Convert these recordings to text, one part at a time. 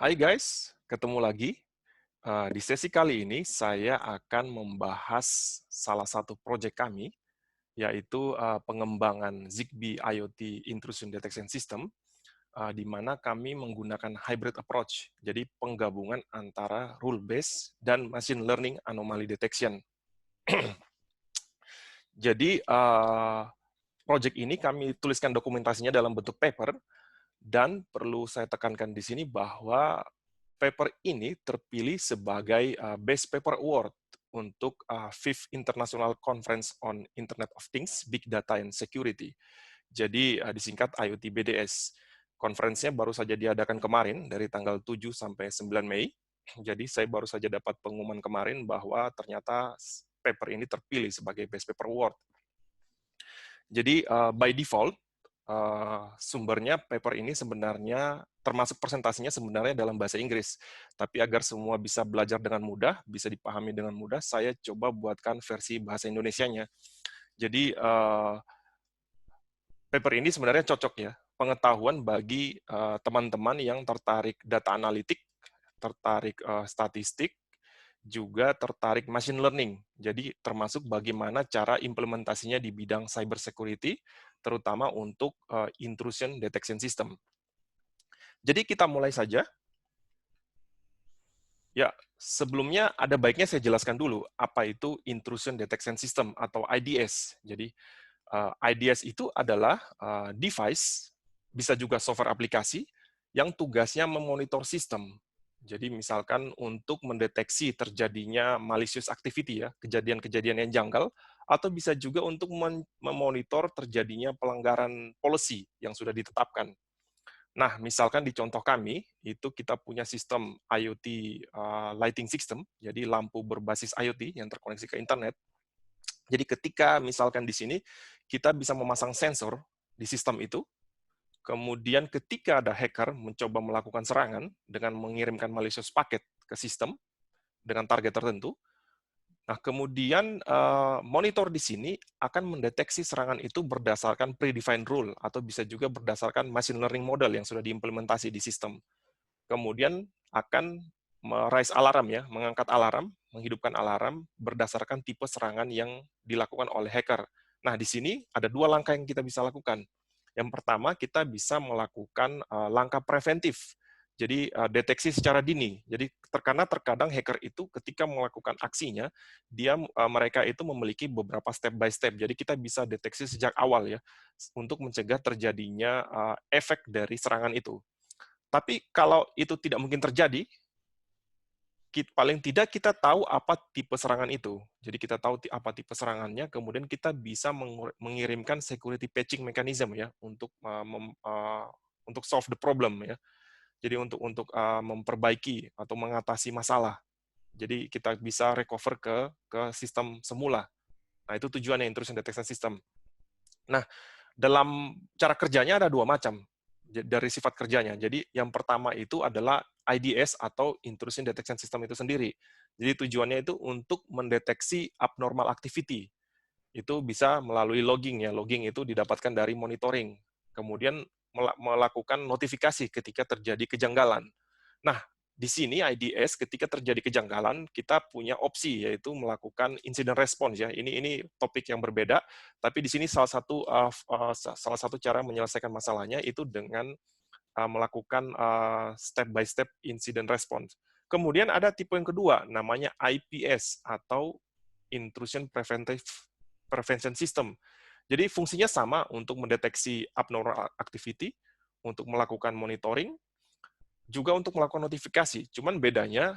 Hai guys, ketemu lagi. Di sesi kali ini saya akan membahas salah satu proyek kami, yaitu pengembangan Zigbee IoT Intrusion Detection System, di mana kami menggunakan hybrid approach, jadi penggabungan antara rule-based dan machine learning anomaly detection. Jadi, proyek ini kami tuliskan dokumentasinya dalam bentuk paper, dan perlu saya tekankan di sini bahwa paper ini terpilih sebagai Best Paper Award untuk Fifth International Conference on Internet of Things, Big Data and Security. Jadi disingkat IoT BDS. Konferensinya baru saja diadakan kemarin dari tanggal 7 sampai 9 Mei. Jadi saya baru saja dapat pengumuman kemarin bahwa ternyata paper ini terpilih sebagai Best Paper Award. Jadi by default sumbernya paper ini sebenarnya termasuk presentasinya sebenarnya dalam bahasa Inggris. Tapi agar semua bisa belajar dengan mudah, bisa dipahami dengan mudah, saya coba buatkan versi bahasa Indonesianya. Jadi paper ini sebenarnya cocok ya, pengetahuan bagi teman-teman yang tertarik data analitik, tertarik statistik, juga tertarik machine learning. Jadi termasuk bagaimana cara implementasinya di bidang cyber security, terutama untuk intrusion detection system. Jadi kita mulai saja. Ya, sebelumnya ada baiknya saya jelaskan dulu apa itu intrusion detection system atau IDS. Jadi IDS itu adalah device, bisa juga software aplikasi yang tugasnya memonitor sistem. Jadi misalkan untuk mendeteksi terjadinya malicious activity ya, kejadian-kejadian yang janggal, atau bisa juga untuk memonitor terjadinya pelanggaran policy yang sudah ditetapkan. Nah, misalkan di contoh kami, itu kita punya sistem IoT lighting system, jadi lampu berbasis IoT yang terkoneksi ke internet. Jadi ketika misalkan di sini, kita bisa memasang sensor di sistem itu, kemudian ketika ada hacker mencoba melakukan serangan dengan mengirimkan malicious packet ke sistem dengan target tertentu, nah kemudian monitor di sini akan mendeteksi serangan itu berdasarkan predefined rule, atau bisa juga berdasarkan machine learning model yang sudah diimplementasi di sistem. Kemudian akan raise alarm ya, mengangkat alarm, menghidupkan alarm berdasarkan tipe serangan yang dilakukan oleh hacker. Nah, di sini ada dua langkah yang kita bisa lakukan. Yang pertama, kita bisa melakukan langkah preventif. Jadi deteksi secara dini. Jadi karena terkadang hacker itu ketika melakukan aksinya, mereka itu memiliki beberapa step by step. Jadi kita bisa deteksi sejak awal ya untuk mencegah terjadinya efek dari serangan itu. Tapi kalau itu tidak mungkin terjadi, paling tidak kita tahu apa tipe serangan itu. Jadi kita tahu apa tipe serangannya, kemudian kita bisa mengirimkan security patching mechanism ya untuk solve the problem ya. Jadi untuk memperbaiki atau mengatasi masalah. Jadi kita bisa recover ke sistem semula. Nah, itu tujuannya intrusion detection system. Nah, dalam cara kerjanya ada dua macam dari sifat kerjanya. Jadi yang pertama itu adalah IDS atau Intrusion Detection System itu sendiri. Jadi tujuannya itu untuk mendeteksi abnormal activity. Itu bisa melalui logging ya. Logging itu didapatkan dari monitoring. Kemudian melakukan notifikasi ketika terjadi kejanggalan. Nah, di sini IDS ketika terjadi kejanggalan kita punya opsi yaitu melakukan incident response ya. Ini topik yang berbeda, tapi di sini salah satu cara menyelesaikan masalahnya itu dengan melakukan step by step incident response. Kemudian ada tipe yang kedua namanya IPS atau intrusion prevention system. Jadi fungsinya sama untuk mendeteksi abnormal activity, untuk melakukan monitoring, juga untuk melakukan notifikasi. Cuman bedanya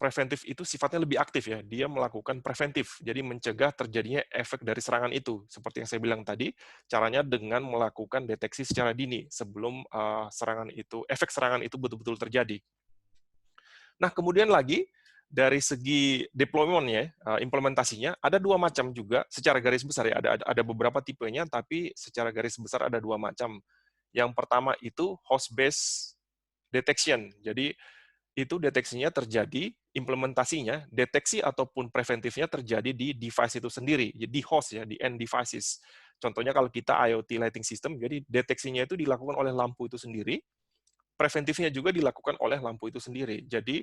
preventif itu sifatnya lebih aktif ya. Dia melakukan preventif, jadi mencegah terjadinya efek dari serangan itu. Seperti yang saya bilang tadi, caranya dengan melakukan deteksi secara dini sebelum efek serangan itu betul-betul terjadi. Nah, kemudian lagi dari segi deployment-nya, implementasinya, ada dua macam juga secara garis besar ya. Ada beberapa tipenya, tapi secara garis besar ada dua macam. Yang pertama itu host-based detection. Jadi itu deteksinya terjadi, implementasinya, deteksi ataupun preventifnya terjadi di device itu sendiri, di host ya, di end devices. Contohnya kalau kita IoT lighting system, jadi deteksinya itu dilakukan oleh lampu itu sendiri, preventifnya juga dilakukan oleh lampu itu sendiri. Jadi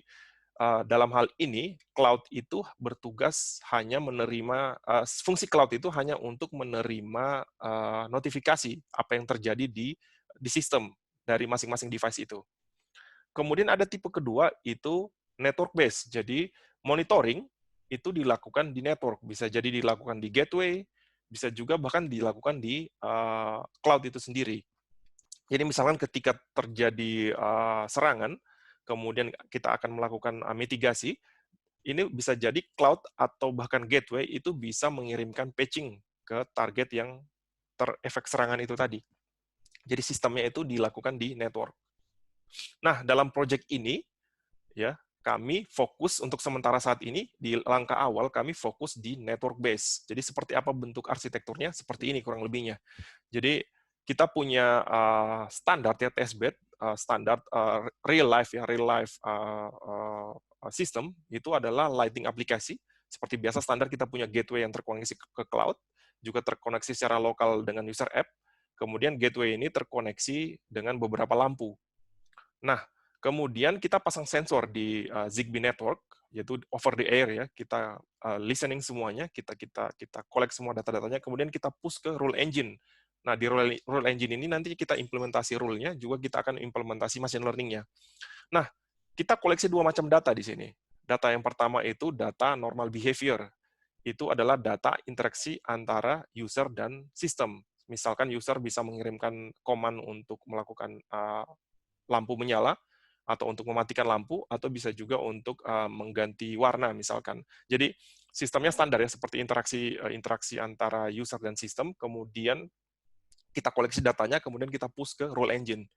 dalam hal ini, cloud itu bertugas hanya menerima, fungsi cloud itu hanya untuk menerima notifikasi apa yang terjadi di sistem dari masing-masing device itu. Kemudian ada tipe kedua, itu network based. Jadi monitoring itu dilakukan di network, bisa jadi dilakukan di gateway, bisa juga bahkan dilakukan di cloud itu sendiri. Jadi misalkan ketika terjadi serangan, kemudian kita akan melakukan mitigasi, ini bisa jadi cloud atau bahkan gateway itu bisa mengirimkan patching ke target yang terefek serangan itu tadi. Jadi sistemnya itu dilakukan di network. Nah, dalam project ini, ya, kami fokus untuk sementara saat ini, di langkah awal kami fokus di network base. Jadi seperti apa bentuk arsitekturnya? Seperti ini kurang lebihnya. Jadi kita punya standar ya, testbed, standar real life ya, real life system, itu adalah lighting aplikasi. Seperti biasa standar kita punya gateway yang terkoneksi ke cloud, juga terkoneksi secara lokal dengan user app, kemudian gateway ini terkoneksi dengan beberapa lampu. Nah, kemudian kita pasang sensor di Zigbee network, yaitu over the air ya, kita listening semuanya, kita collect semua data-datanya, kemudian kita push ke rule engine. Nah, di rule engine ini nanti kita implementasi rule-nya, juga kita akan implementasi machine learning-nya. Nah, kita koleksi dua macam data di sini. Data yang pertama itu data normal behavior. Itu adalah data interaksi antara user dan sistem. Misalkan user bisa mengirimkan command untuk melakukan lampu menyala, atau untuk mematikan lampu, atau bisa juga untuk mengganti warna misalkan. Jadi sistemnya standar ya, seperti interaksi antara user dan sistem, kemudian kita koleksi datanya, kemudian kita push ke rule engine.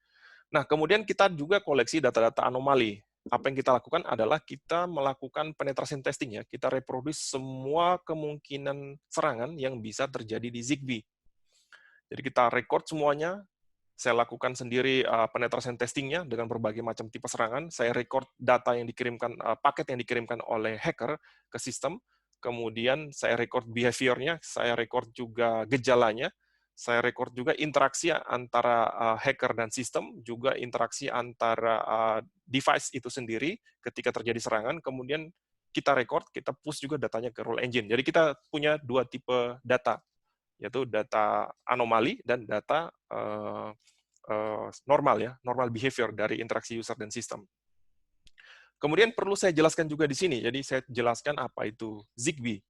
Nah, kemudian kita juga koleksi data-data anomali. Apa yang kita lakukan adalah kita melakukan penetration testing ya, kita reproduce semua kemungkinan serangan yang bisa terjadi di Zigbee. Jadi kita record semuanya, saya lakukan sendiri penetration testing-nya dengan berbagai macam tipe serangan. Saya record data yang dikirimkan, paket yang dikirimkan oleh hacker ke sistem. Kemudian saya record behavior-nya, saya record juga gejalanya, saya record juga interaksi antara hacker dan sistem, juga interaksi antara device itu sendiri ketika terjadi serangan. Kemudian kita record, kita push juga datanya ke rule engine. Jadi kita punya dua tipe data, yaitu data anomali dan data normal ya, normal behavior dari interaksi user dan sistem. Kemudian perlu saya jelaskan juga di sini, jadi saya jelaskan apa itu Zigbee.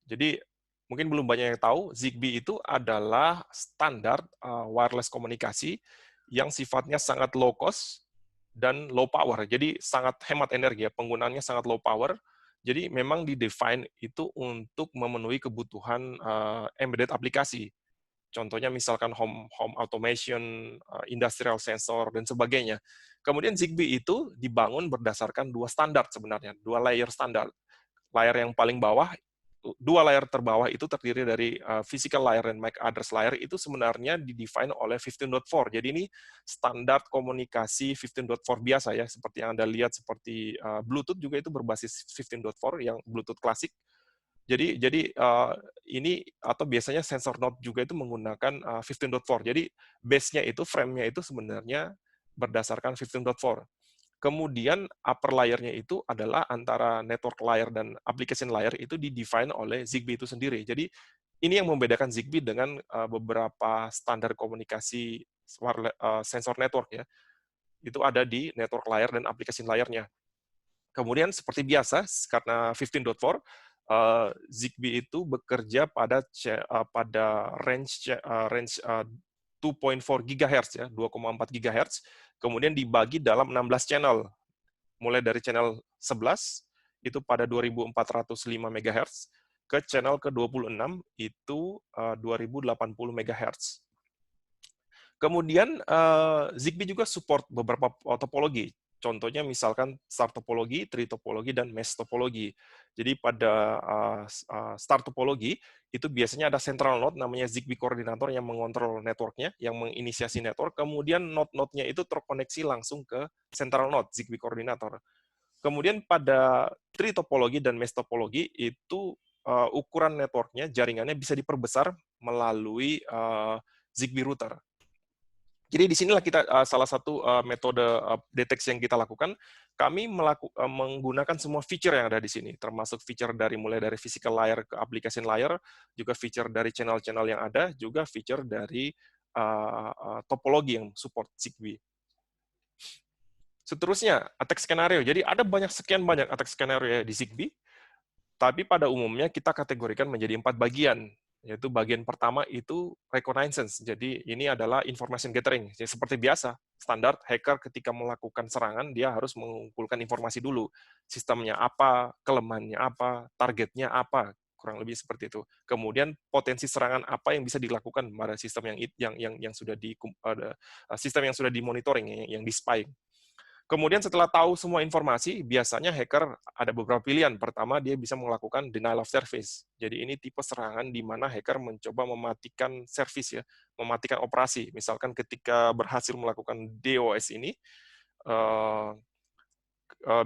Jadi mungkin belum banyak yang tahu, Zigbee itu adalah standar wireless komunikasi yang sifatnya sangat low cost dan low power. Jadi sangat hemat energi ya, penggunaannya sangat low power. Jadi memang di-define itu untuk memenuhi kebutuhan embedded aplikasi. Contohnya misalkan home automation, industrial sensor, dan sebagainya. Kemudian Zigbee itu dibangun berdasarkan dua standar sebenarnya, dua layer standar. Layer yang paling bawah, dua layer terbawah itu terdiri dari physical layer dan MAC address layer, itu sebenarnya didefine oleh 15.4. Jadi ini standar komunikasi 15.4 biasa ya, seperti yang Anda lihat, seperti Bluetooth juga itu berbasis 15.4 yang Bluetooth klasik. Jadi ini atau biasanya sensor node juga itu menggunakan 15.4. Jadi base-nya itu, frame-nya itu sebenarnya berdasarkan 15.4. Kemudian upper layer-nya itu adalah antara network layer dan application layer itu di-define oleh Zigbee itu sendiri. Jadi ini yang membedakan Zigbee dengan beberapa standar komunikasi sensor network ya. Itu ada di network layer dan application layer-nya. Kemudian seperti biasa, karena 15.4, Zigbee itu bekerja pada range 2.4 GHz ya, 2,4 GHz, kemudian dibagi dalam 16 channel. Mulai dari channel 11 itu pada 2405 MHz ke channel ke-26 itu 2080 MHz. Kemudian Zigbee juga support beberapa topologi. Contohnya misalkan star topologi, tree topologi, dan mesh topologi. Jadi pada star topologi itu biasanya ada central node namanya Zigbee koordinator yang mengontrol networknya, yang menginisiasi network. Kemudian node-node-nya itu terkoneksi langsung ke central node Zigbee koordinator. Kemudian pada tree topologi dan mesh topologi itu ukuran networknya, jaringannya bisa diperbesar melalui Zigbee router. Jadi di sinilah kita salah satu metode deteksi yang kita lakukan. Kami menggunakan semua feature yang ada di sini, termasuk feature mulai dari physical layer ke application layer, juga feature dari channel-channel yang ada, juga feature dari topologi yang support Zigbee. Seterusnya, attack scenario. Jadi ada sekian banyak attack scenario ya di Zigbee, tapi pada umumnya kita kategorikan menjadi 4 bagian, yaitu bagian pertama itu reconnaissance. Jadi ini adalah information gathering. Jadi seperti biasa, standar hacker ketika melakukan serangan, dia harus mengumpulkan informasi dulu. Sistemnya apa, kelemahannya apa, targetnya apa, kurang lebih seperti itu. Kemudian potensi serangan apa yang bisa dilakukan pada sistem yang sudah sistem yang sudah dimonitoring, yang di spying. Kemudian setelah tahu semua informasi, biasanya hacker ada beberapa pilihan. Pertama, dia bisa melakukan denial of service. Jadi ini tipe serangan di mana hacker mencoba mematikan service ya, mematikan operasi. Misalkan ketika berhasil melakukan DOS ini,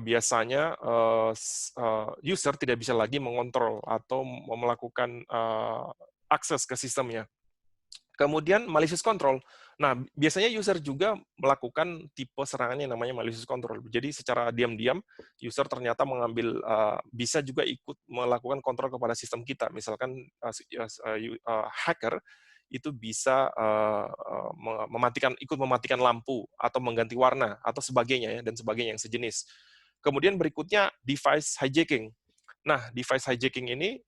biasanya user tidak bisa lagi mengontrol atau melakukan akses ke sistemnya. Kemudian malicious control. Nah, biasanya user juga melakukan tipe serangan yang namanya malicious control. Jadi secara diam-diam user ternyata bisa juga ikut melakukan kontrol kepada sistem kita. Misalkan hacker itu bisa ikut mematikan lampu atau mengganti warna atau sebagainya ya, dan sebagainya yang sejenis. Kemudian berikutnya device hijacking. Nah, device hijacking ini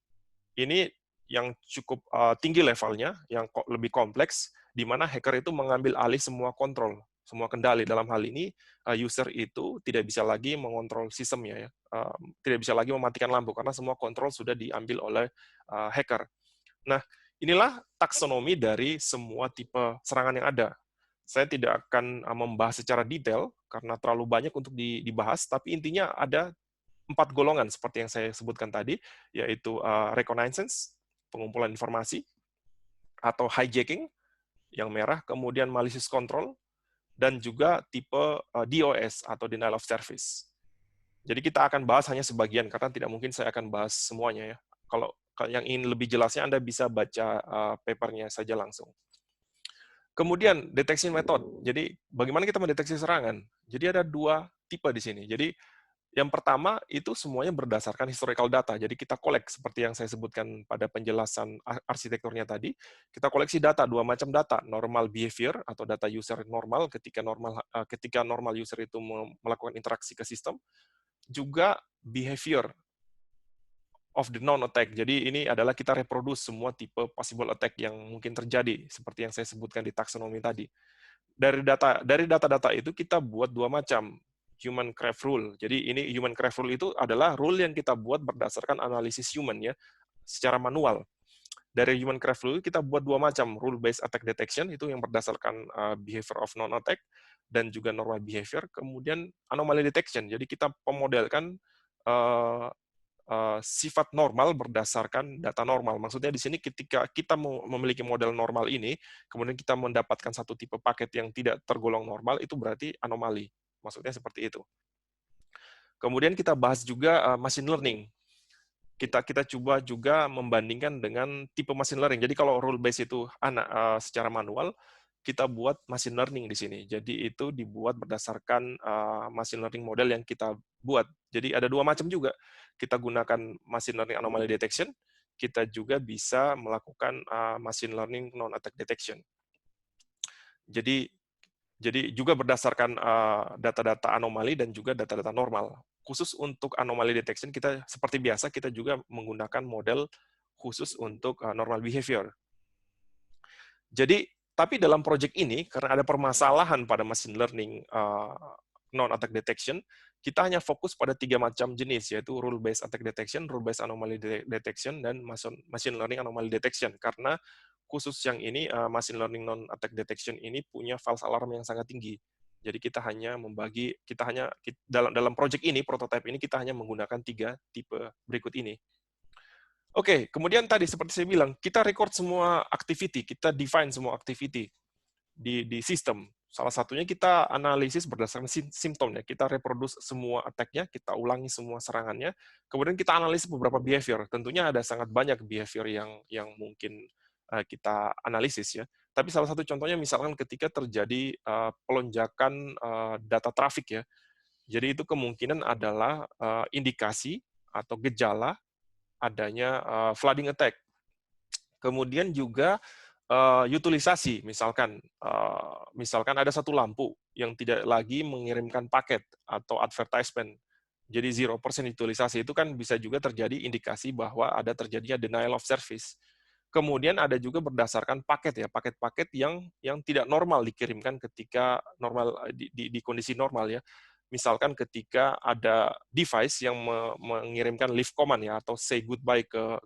yang cukup tinggi levelnya, yang lebih kompleks, di mana hacker itu mengambil alih semua kontrol, semua kendali. Dalam hal ini, user itu tidak bisa lagi mengontrol sistemnya, ya. Tidak bisa lagi mematikan lampu, karena semua kontrol sudah diambil oleh hacker. Nah, inilah taksonomi dari semua tipe serangan yang ada. Saya tidak akan membahas secara detail, karena terlalu banyak untuk dibahas, tapi intinya ada 4 golongan, seperti yang saya sebutkan tadi, yaitu reconnaissance, pengumpulan informasi, atau hijacking, yang merah, kemudian malicious control, dan juga tipe DOS, atau denial of service. Jadi kita akan bahas hanya sebagian, karena tidak mungkin saya akan bahas semuanya. Ya. Kalau yang ingin lebih jelasnya, Anda bisa baca papernya saja langsung. Kemudian, detection method. Jadi, bagaimana kita mendeteksi serangan? Jadi ada 2 tipe di sini. Jadi, yang pertama, itu semuanya berdasarkan historical data. Jadi kita kolek, seperti yang saya sebutkan pada penjelasan arsitekturnya tadi, kita koleksi data, 2 macam data, normal behavior, atau data user normal, ketika normal user itu melakukan interaksi ke sistem, juga behavior of the non-attack. Jadi ini adalah kita reproduce semua tipe possible attack yang mungkin terjadi, seperti yang saya sebutkan di taksonomi tadi. Dari data-data itu kita buat 2 macam, human craft rule. Jadi ini human craft rule itu adalah rule yang kita buat berdasarkan analisis human ya, secara manual. Dari human craft rule kita buat 2 macam, rule based attack detection itu yang berdasarkan behavior of non attack dan juga normal behavior. Kemudian anomaly detection. Jadi kita pemodelkan sifat normal berdasarkan data normal. Maksudnya di sini ketika kita memiliki model normal ini, kemudian kita mendapatkan satu tipe paket yang tidak tergolong normal, itu berarti anomali. Maksudnya seperti itu. Kemudian kita bahas juga machine learning. Kita coba juga membandingkan dengan tipe machine learning. Jadi kalau rule based itu secara manual, kita buat machine learning di sini. Jadi itu dibuat berdasarkan machine learning model yang kita buat. Jadi ada 2 macam juga. Kita gunakan machine learning anomaly detection, kita juga bisa melakukan machine learning non-attack detection. Jadi juga berdasarkan data-data anomali dan juga data-data normal. Khusus untuk anomaly detection, kita seperti biasa, kita juga menggunakan model khusus untuk normal behavior. Jadi, tapi dalam project ini, karena ada permasalahan pada machine learning non-attack detection, kita hanya fokus pada 3 macam jenis, yaitu rule-based attack detection, rule-based anomaly detection, dan machine learning anomaly detection. Karena khusus yang ini, machine learning non-attack detection ini punya false alarm yang sangat tinggi. Jadi kita hanya dalam project ini, prototype ini, kita hanya menggunakan 3 tipe berikut ini. Oke, kemudian tadi seperti saya bilang, kita record semua activity, kita define semua activity di sistem. Salah satunya kita analisis berdasarkan simptomnya. Kita reproduce semua attack-nya, kita ulangi semua serangannya, kemudian kita analisis beberapa behavior. Tentunya ada sangat banyak behavior yang mungkin kita analisis ya. Tapi salah satu contohnya misalkan ketika terjadi pelonjakan data traffic ya. Jadi itu kemungkinan adalah indikasi atau gejala adanya flooding attack. Kemudian juga utilisasi, misalkan ada satu lampu yang tidak lagi mengirimkan paket atau advertisement. Jadi 0% utilisasi itu kan bisa juga terjadi indikasi bahwa ada terjadinya denial of service. Kemudian ada juga berdasarkan paket ya, paket-paket yang tidak normal dikirimkan ketika normal di kondisi normal ya. Misalkan ketika ada device yang mengirimkan leave command ya atau say goodbye ke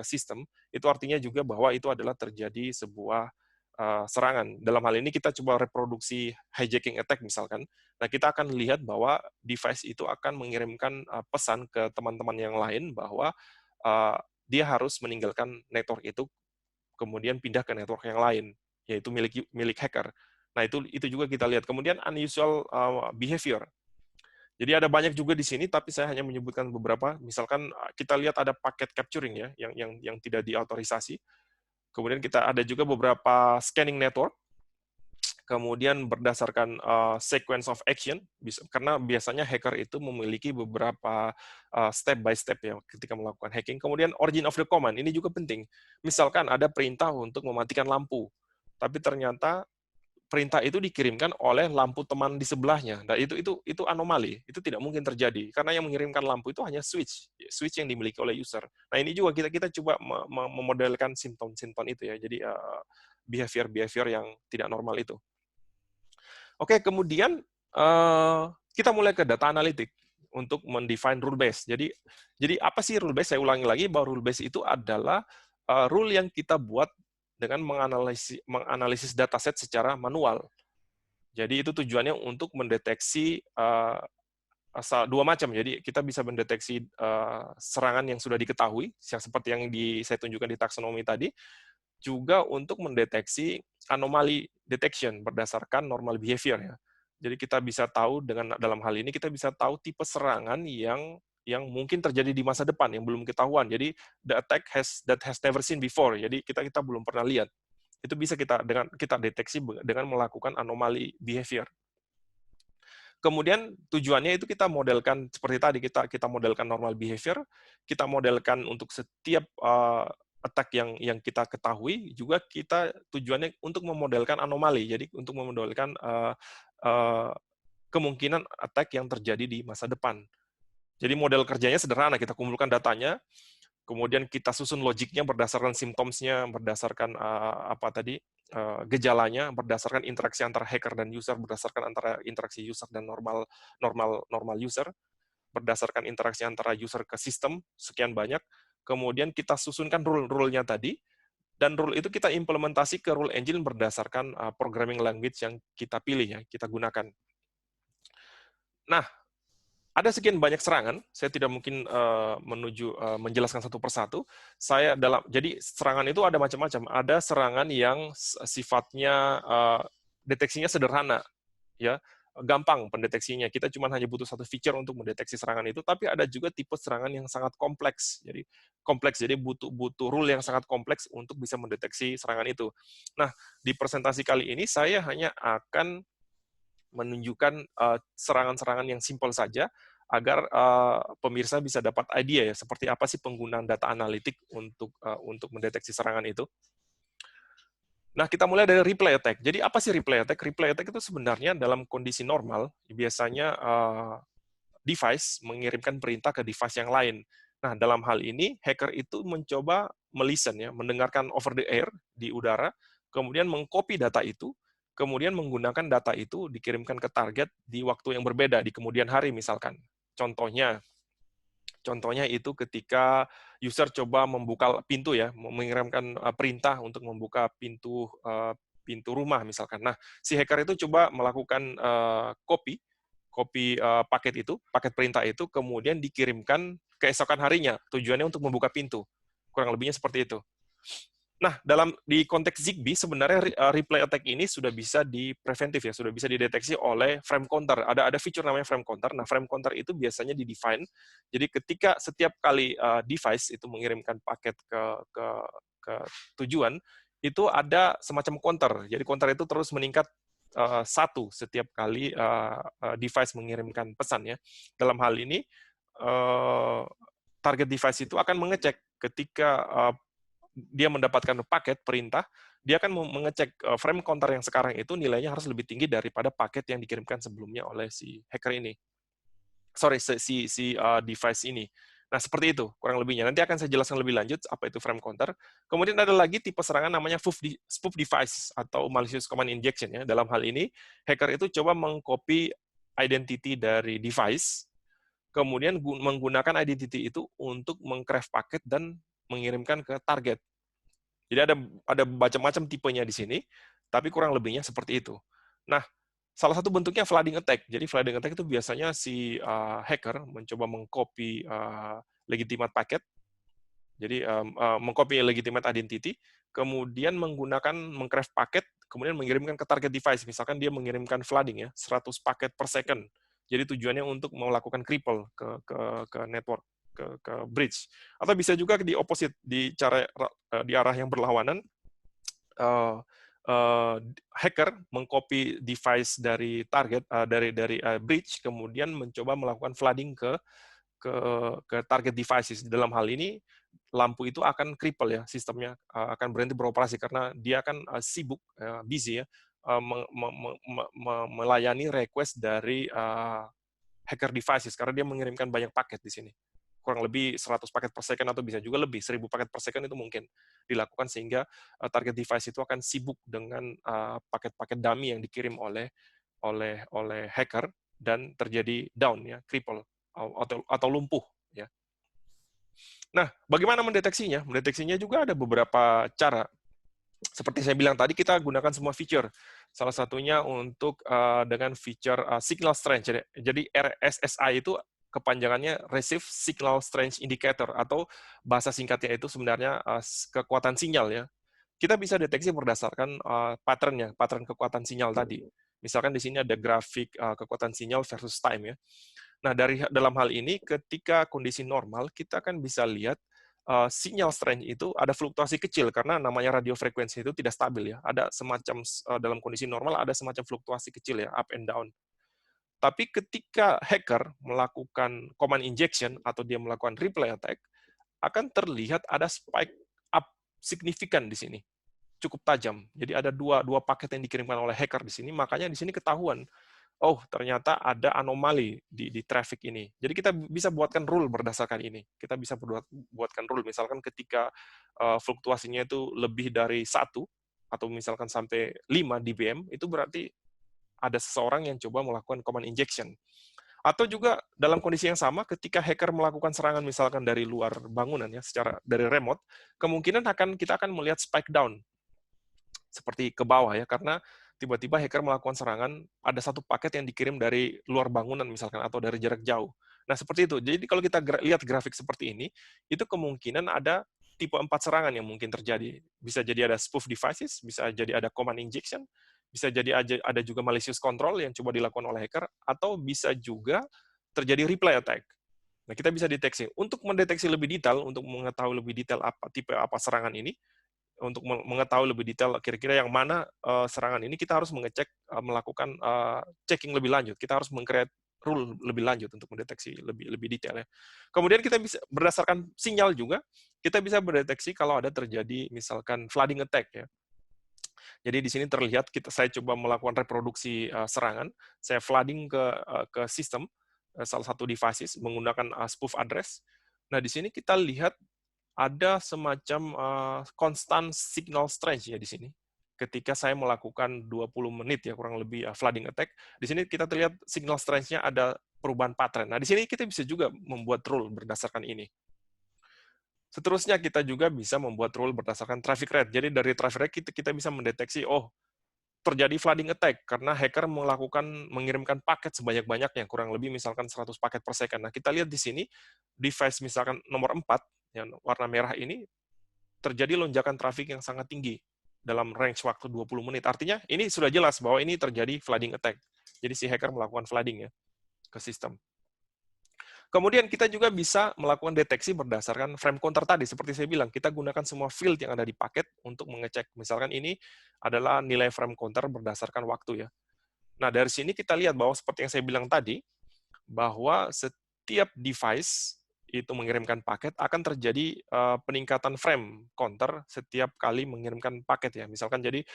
sistem, itu artinya juga bahwa itu adalah terjadi sebuah serangan. Dalam hal ini kita coba reproduksi hijacking attack misalkan. Nah, kita akan lihat bahwa device itu akan mengirimkan pesan ke teman-teman yang lain bahwa dia harus meninggalkan network itu, kemudian pindah ke network yang lain, yaitu milik hacker. Nah, itu juga kita lihat. Kemudian unusual behavior. Jadi ada banyak juga di sini, tapi saya hanya menyebutkan beberapa. Misalkan kita lihat ada paket capturing ya, yang tidak diautorisasi. Kemudian kita ada juga beberapa scanning network. Kemudian berdasarkan sequence of action, karena biasanya hacker itu memiliki beberapa step by step ya ketika melakukan hacking. Kemudian origin of the command, ini juga penting. Misalkan ada perintah untuk mematikan lampu, tapi ternyata perintah itu dikirimkan oleh lampu teman di sebelahnya. Nah, itu anomali, itu tidak mungkin terjadi karena yang mengirimkan lampu itu hanya switch yang dimiliki oleh user. Nah, ini juga kita coba memodelkan simptom-simptom itu ya. Jadi behavior yang tidak normal itu. Oke, kemudian kita mulai ke data analitik untuk mendefine rule base. Jadi apa sih rule base? Saya ulangi lagi bahwa rule base itu adalah rule yang kita buat dengan menganalisis dataset secara manual. Jadi itu tujuannya untuk mendeteksi dua macam. Jadi kita bisa mendeteksi serangan yang sudah diketahui, seperti yang saya tunjukkan di taksonomi tadi, juga untuk mendeteksi anomali detection berdasarkan normal behavior ya. Jadi kita bisa tahu dalam hal ini kita bisa tahu tipe serangan yang mungkin terjadi di masa depan yang belum ketahuan. Jadi the attack that has never seen before. Jadi kita belum pernah lihat. Itu bisa kita deteksi dengan melakukan anomali behavior. Kemudian tujuannya itu kita modelkan seperti tadi, kita modelkan normal behavior, kita modelkan untuk setiap attack yang kita ketahui, juga kita tujuannya untuk memodelkan anomali, jadi untuk memodelkan kemungkinan attack yang terjadi di masa depan. Jadi model kerjanya sederhana, kita kumpulkan datanya, kemudian kita susun logiknya berdasarkan simptomsnya, berdasarkan gejalanya, berdasarkan interaksi antara hacker dan user, berdasarkan antara interaksi user dan normal user, berdasarkan interaksi antara user ke sistem, sekian banyak. Kemudian kita susunkan rule-rule-nya tadi, dan rule itu kita implementasi ke rule engine berdasarkan programming language yang kita pilih, ya, kita gunakan. Nah, ada sekian banyak serangan, saya tidak mungkin menjelaskan satu persatu. Jadi serangan itu ada macam-macam. Ada serangan yang sifatnya deteksinya sederhana, ya, gampang pendeteksinya. Kita cuma hanya butuh satu feature untuk mendeteksi serangan itu. Tapi ada juga tipe serangan yang sangat kompleks. Jadi butuh rule yang sangat kompleks untuk bisa mendeteksi serangan itu. Nah, di presentasi kali ini saya hanya akan menunjukkan serangan-serangan yang simpel saja agar pemirsa bisa dapat idea ya seperti apa sih penggunaan data analitik untuk mendeteksi serangan itu. Nah, kita mulai dari replay attack. Jadi apa sih replay attack? Replay attack itu sebenarnya dalam kondisi normal biasanya device mengirimkan perintah ke device yang lain. Nah, dalam hal ini hacker itu mencoba melisten ya, mendengarkan over the air di udara, kemudian mengcopy data itu, kemudian menggunakan data itu dikirimkan ke target di waktu yang berbeda di kemudian hari misalkan. Contohnya itu ketika user coba membuka pintu ya, mengirimkan perintah untuk membuka pintu rumah misalkan. Nah, si hacker itu coba melakukan copy paket perintah itu, kemudian dikirimkan keesokan harinya. Tujuannya untuk membuka pintu. Kurang lebihnya seperti itu. Nah, di konteks ZigBee, sebenarnya replay attack ini sudah bisa preventif ya, sudah bisa dideteksi oleh frame counter. Ada fitur namanya frame counter. Nah, frame counter itu biasanya di-define. Jadi ketika setiap kali device itu mengirimkan paket ke tujuan, itu ada semacam counter. Jadi counter itu terus meningkat satu setiap kali device mengirimkan pesan ya. Dalam hal ini target device itu akan mengecek ketika dia mendapatkan paket perintah, dia akan mengecek frame counter yang sekarang itu nilainya harus lebih tinggi daripada paket yang dikirimkan sebelumnya oleh si hacker ini. Sorry, si device ini. Nah, seperti itu kurang lebihnya. Nanti akan saya jelaskan lebih lanjut apa itu frame counter. Kemudian ada lagi tipe serangan namanya spoof device atau malicious command injection ya. Dalam hal ini, hacker itu coba mengcopy identity dari device, kemudian menggunakan identity itu untuk mengcraft paket dan mengirimkan ke target. Jadi ada macam-macam tipenya di sini, tapi kurang lebihnya seperti itu. Nah, salah satu bentuknya flooding attack. Jadi flooding attack itu biasanya si hacker mencoba mengcopy legitimate packet, jadi mengcopy legitimate identity, kemudian mengcraft paket, kemudian mengirimkan ke target device. Misalkan dia mengirimkan flooding ya, 100 paket per second. Jadi tujuannya untuk melakukan cripple ke network, ke bridge. Atau bisa juga di opposite, di arah yang berlawanan, hacker mengcopy device dari target dari bridge, kemudian mencoba melakukan flooding ke target devices. Dalam hal ini lampu itu akan cripple ya, sistemnya akan berhenti beroperasi karena dia akan sibuk, busy ya, melayani request dari hacker devices karena dia mengirimkan banyak paket di sini. Kurang lebih 100 paket per second atau bisa juga lebih, 1000 paket per second itu mungkin dilakukan sehingga target device itu akan sibuk dengan paket-paket dummy yang dikirim oleh hacker dan terjadi down ya, cripple atau lumpuh ya. Nah, bagaimana mendeteksinya? Mendeteksinya juga ada beberapa cara. Seperti saya bilang tadi, kita gunakan semua feature. Salah satunya untuk dengan feature signal strength. Jadi RSSI itu kepanjangannya Receive Signal Strength Indicator, atau bahasa singkatnya itu sebenarnya kekuatan sinyal ya. Kita bisa deteksi berdasarkan pattern kekuatan sinyal tadi. Misalkan di sini ada grafik kekuatan sinyal versus time ya. Nah, dalam hal ini, ketika kondisi normal, kita akan bisa lihat sinyal strength itu ada fluktuasi kecil, karena namanya radio frekuensi itu tidak stabil ya. Ada semacam, dalam kondisi normal, ada semacam fluktuasi kecil ya, up and down. Tapi ketika hacker melakukan command injection, atau dia melakukan replay attack, akan terlihat ada spike up signifikan di sini, cukup tajam. Jadi ada dua paket yang dikirimkan oleh hacker di sini, makanya di sini ketahuan, oh ternyata ada anomali di traffic ini. Jadi kita bisa buatkan rule berdasarkan ini. Kita bisa buatkan rule, misalkan ketika fluktuasinya itu lebih dari 1, atau misalkan sampai 5 dBm, itu berarti ada seseorang yang coba melakukan command injection. Atau juga dalam kondisi yang sama, ketika hacker melakukan serangan misalkan dari luar bangunan ya, dari remote, kemungkinan kita akan melihat spike down seperti ke bawah ya, karena tiba-tiba hacker melakukan serangan, ada satu paket yang dikirim dari luar bangunan misalkan, atau dari jarak jauh. Nah, seperti itu. Jadi kalau kita lihat grafik seperti ini, itu kemungkinan ada tipe 4 serangan yang mungkin terjadi. Bisa jadi ada spoof devices, bisa jadi ada command injection, bisa jadi ada juga malicious control yang coba dilakukan oleh hacker, atau bisa juga terjadi replay attack. Nah, kita bisa deteksi. Untuk mendeteksi lebih detail, untuk mengetahui lebih detail tipe apa serangan ini, untuk mengetahui lebih detail kira-kira yang mana serangan ini, kita harus melakukan checking lebih lanjut. Kita harus meng-create rule lebih lanjut untuk mendeteksi lebih detail ya. Kemudian kita bisa berdasarkan sinyal juga, kita bisa mendeteksi kalau ada terjadi misalkan flooding attack ya. Jadi di sini terlihat saya coba melakukan reproduksi serangan, saya flooding ke sistem salah satu devices menggunakan spoof address. Nah, di sini kita lihat ada semacam constant signal strength ya di sini. Ketika saya melakukan 20 menit ya kurang lebih flooding attack, di sini kita terlihat signal strength-nya ada perubahan pattern. Nah, di sini kita bisa juga membuat rule berdasarkan ini. Seterusnya kita juga bisa membuat rule berdasarkan traffic rate. Jadi dari traffic rate kita bisa mendeteksi, oh terjadi flooding attack karena hacker mengirimkan paket sebanyak-banyaknya, kurang lebih misalkan 100 paket per second. Nah, kita lihat di sini, device misalkan nomor 4, yang warna merah ini, terjadi lonjakan traffic yang sangat tinggi dalam range waktu 20 menit. Artinya, ini sudah jelas bahwa ini terjadi flooding attack. Jadi si hacker melakukan flooding ya ke sistem. Kemudian kita juga bisa melakukan deteksi berdasarkan frame counter tadi. Seperti saya bilang, kita gunakan semua field yang ada di paket untuk mengecek. Misalkan ini adalah nilai frame counter berdasarkan waktu ya. Nah, dari sini kita lihat bahwa seperti yang saya bilang tadi, bahwa setiap device itu mengirimkan paket akan terjadi peningkatan frame counter setiap kali mengirimkan paket ya. Misalkan jadi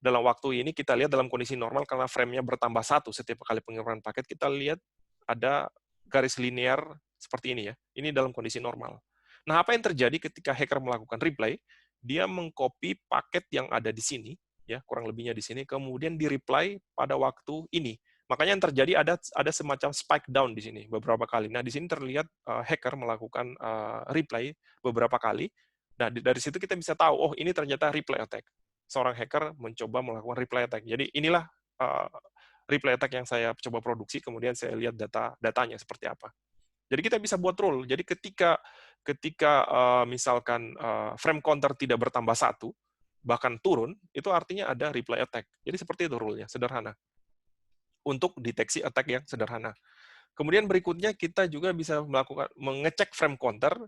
dalam waktu ini kita lihat dalam kondisi normal karena frame-nya bertambah satu setiap kali pengiriman paket, kita lihat ada garis linear seperti ini ya. Ini dalam kondisi normal. Nah, apa yang terjadi ketika hacker melakukan reply? Dia mengcopy paket yang ada di sini, ya kurang lebihnya di sini, kemudian di-reply pada waktu ini. Makanya yang terjadi ada semacam spike down di sini beberapa kali. Nah, di sini terlihat hacker melakukan reply beberapa kali. Nah, dari situ kita bisa tahu, oh ini ternyata reply attack. Seorang hacker mencoba melakukan reply attack. Jadi inilah reply attack yang saya coba produksi, kemudian saya lihat datanya seperti apa. Jadi kita bisa buat rule. Jadi ketika misalkan frame counter tidak bertambah satu, bahkan turun, itu artinya ada reply attack. Jadi seperti itu rule-nya, sederhana. Untuk deteksi attack yang sederhana. Kemudian berikutnya kita juga bisa mengecek frame counter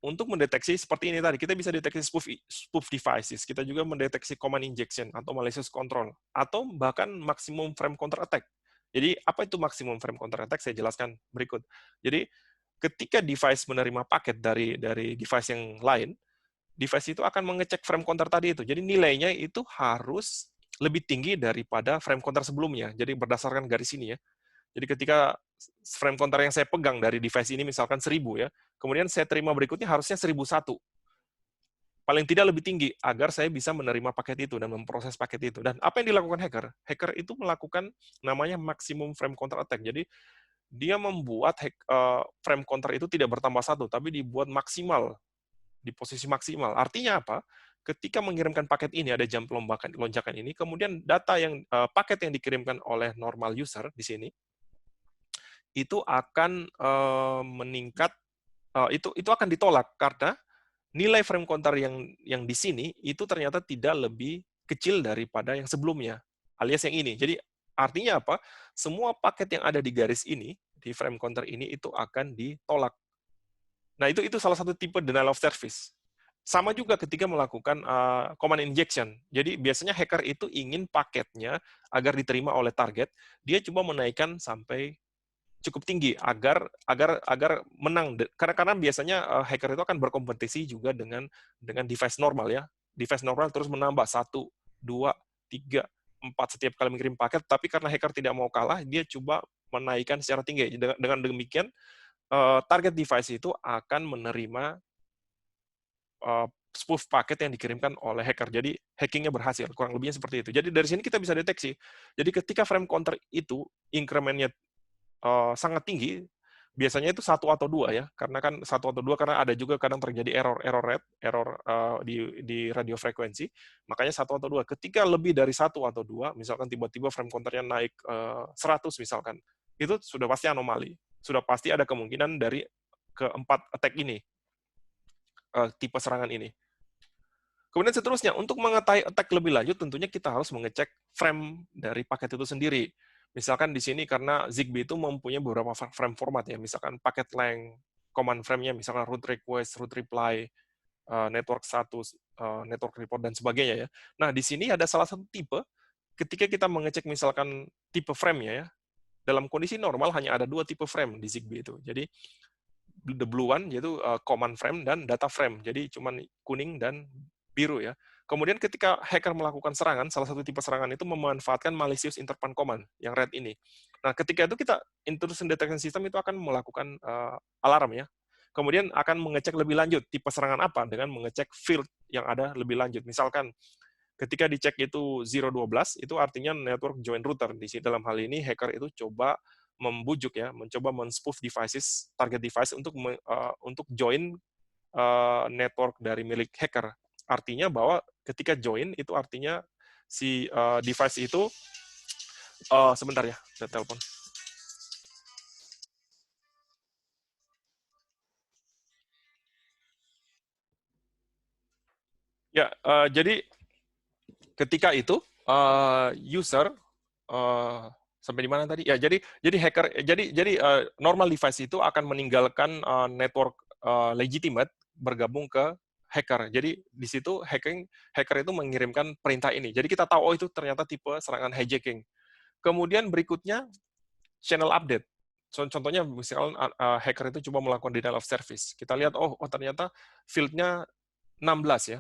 untuk mendeteksi seperti ini tadi. Kita bisa deteksi spoof devices, kita juga mendeteksi command injection atau malicious control, atau bahkan maximum frame counter attack. Jadi apa itu maximum frame counter attack? Saya jelaskan berikut. Jadi ketika device menerima paket dari device yang lain, device itu akan mengecek frame counter tadi itu. Jadi nilainya itu harus lebih tinggi daripada frame counter sebelumnya. Jadi berdasarkan garis ini ya. Jadi ketika frame counter yang saya pegang dari device ini misalkan 1000 ya, kemudian saya terima berikutnya harusnya 1001. Paling tidak lebih tinggi agar saya bisa menerima paket itu dan memproses paket itu. Dan apa yang dilakukan hacker? Hacker itu melakukan namanya maximum frame counter attack. Jadi dia membuat frame counter itu tidak bertambah satu, tapi dibuat maksimal, di posisi maksimal. Artinya apa? Ketika mengirimkan paket ini ada jump lonjakan ini, kemudian data yang paket yang dikirimkan oleh normal user di sini itu akan meningkat, itu akan ditolak karena nilai frame counter yang di sini itu ternyata tidak lebih kecil daripada yang sebelumnya, alias yang ini. Jadi artinya apa? Semua paket yang ada di garis ini, di frame counter ini itu akan ditolak. Nah, itu salah satu tipe denial of service. Sama juga ketika melakukan command injection. Jadi biasanya hacker itu ingin paketnya agar diterima oleh target, dia coba menaikkan sampai cukup tinggi agar menang, karena biasanya hacker itu akan berkompetisi juga dengan device normal ya. Device normal terus menambah 1, 2, 3, 4 setiap kali mengirim paket, tapi karena hacker tidak mau kalah, dia coba menaikkan secara tinggi. Dengan demikian target device itu akan menerima spoof paket yang dikirimkan oleh hacker. Jadi hackingnya berhasil, kurang lebihnya seperti itu. Jadi dari sini kita bisa deteksi. Jadi ketika frame counter itu increment-nya sangat tinggi, biasanya itu 1 atau 2 ya, karena kan 1 atau 2 karena ada juga kadang terjadi error rate, di radio frekuensi, makanya 1 atau 2. Ketika lebih dari 1 atau 2, misalkan tiba-tiba frame counter-nya naik 100 misalkan, itu sudah pasti anomali, sudah pasti ada kemungkinan dari keempat attack ini, tipe serangan ini. Kemudian seterusnya, untuk mengetahui attack lebih lanjut, tentunya kita harus mengecek frame dari paket itu sendiri. Misalkan di sini karena Zigbee itu mempunyai beberapa frame format ya, misalkan paket length, command frame-nya, misalkan root request, root reply, network status, network report, dan sebagainya ya. Nah, di sini ada salah satu tipe, ketika kita mengecek misalkan tipe frame-nya ya, dalam kondisi normal hanya ada 2 tipe frame di Zigbee itu. Jadi, the blue one, yaitu command frame dan data frame. Jadi, cuman kuning dan biru ya. Kemudian ketika hacker melakukan serangan, salah satu tipe serangan itu memanfaatkan malicious interpret command yang red ini. Nah, ketika itu kita intrusion detection system itu akan melakukan alarm ya. Kemudian akan mengecek lebih lanjut tipe serangan apa dengan mengecek field yang ada lebih lanjut. Misalkan ketika dicek itu 012 itu artinya network join router. Di sini dalam hal ini hacker itu coba membujuk ya, mencoba men-spoof devices, target device untuk join network dari milik hacker. Artinya bahwa ketika join itu artinya si device itu sebentar ya, ada telepon. Ya, jadi ketika itu user Sampai di mana tadi? Ya, jadi hacker, normal device itu akan meninggalkan network legitimate bergabung ke hacker. Jadi di situ hacker itu mengirimkan perintah ini. Jadi kita tahu, oh itu ternyata tipe serangan hijacking. Kemudian berikutnya channel update. Contohnya misalkan hacker itu coba melakukan denial of service. Kita lihat, oh ternyata field-nya 16 ya.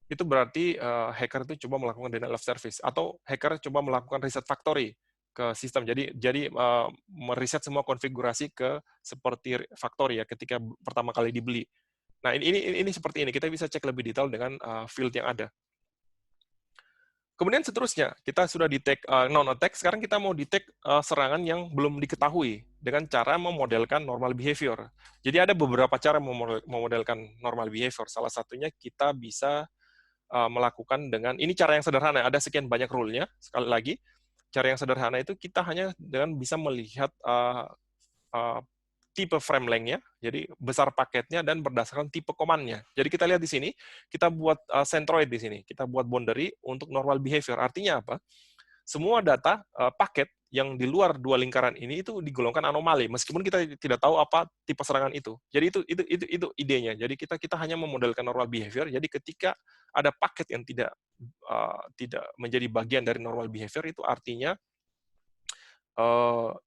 Itu berarti hacker itu coba melakukan denial of service, atau hacker coba melakukan reset factory ke sistem. Jadi meriset semua konfigurasi ke seperti factory ya ketika pertama kali dibeli. Nah, ini seperti ini. Kita bisa cek lebih detail dengan field yang ada. Kemudian seterusnya, kita sudah detect non-attack, sekarang kita mau detect serangan yang belum diketahui dengan cara memodelkan normal behavior. Jadi ada beberapa cara memodelkan normal behavior. Salah satunya kita bisa melakukan dengan, ini cara yang sederhana, ada sekian banyak rule-nya, sekali lagi, cara yang sederhana itu kita hanya dengan bisa melihat tipe frame length-nya, jadi besar paketnya, dan berdasarkan tipe command-nya. Jadi kita lihat di sini, kita buat centroid di sini, kita buat boundary untuk normal behavior. Artinya apa? Semua data paket yang di luar dua lingkaran ini itu digolongkan anomali, meskipun kita tidak tahu apa tipe serangan itu. Jadi itu idenya. Jadi kita hanya memodelkan normal behavior. Jadi ketika ada paket yang tidak menjadi bagian dari normal behavior, itu artinya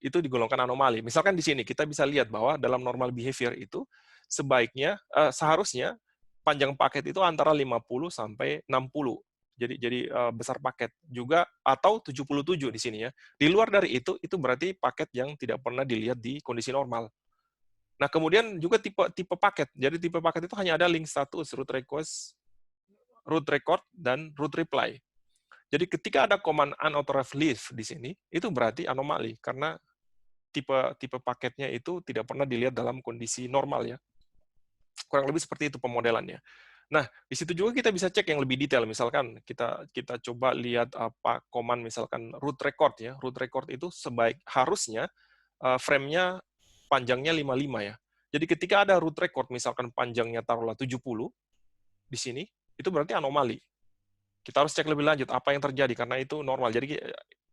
itu digolongkan anomali. Misalkan di sini kita bisa lihat bahwa dalam normal behavior itu seharusnya panjang paket itu antara 50 sampai 60. Jadi besar paket juga, atau 77 di sini ya. Di luar dari itu berarti paket yang tidak pernah dilihat di kondisi normal. Nah, kemudian juga tipe paket. Jadi tipe paket itu hanya ada link status, root request, root record, dan root reply. Jadi ketika ada command unauthorized leave di sini, itu berarti anomali, karena tipe paketnya itu tidak pernah dilihat dalam kondisi normal ya. Kurang lebih seperti itu pemodelannya. Nah, di situ juga kita bisa cek yang lebih detail. Misalkan kita coba lihat apa command, misalkan root record ya. Root record itu harusnya frame-nya panjangnya 55 ya. Jadi ketika ada root record misalkan panjangnya taruhlah 70 di sini, itu berarti anomali. Kita harus cek lebih lanjut apa yang terjadi, karena itu normal. Jadi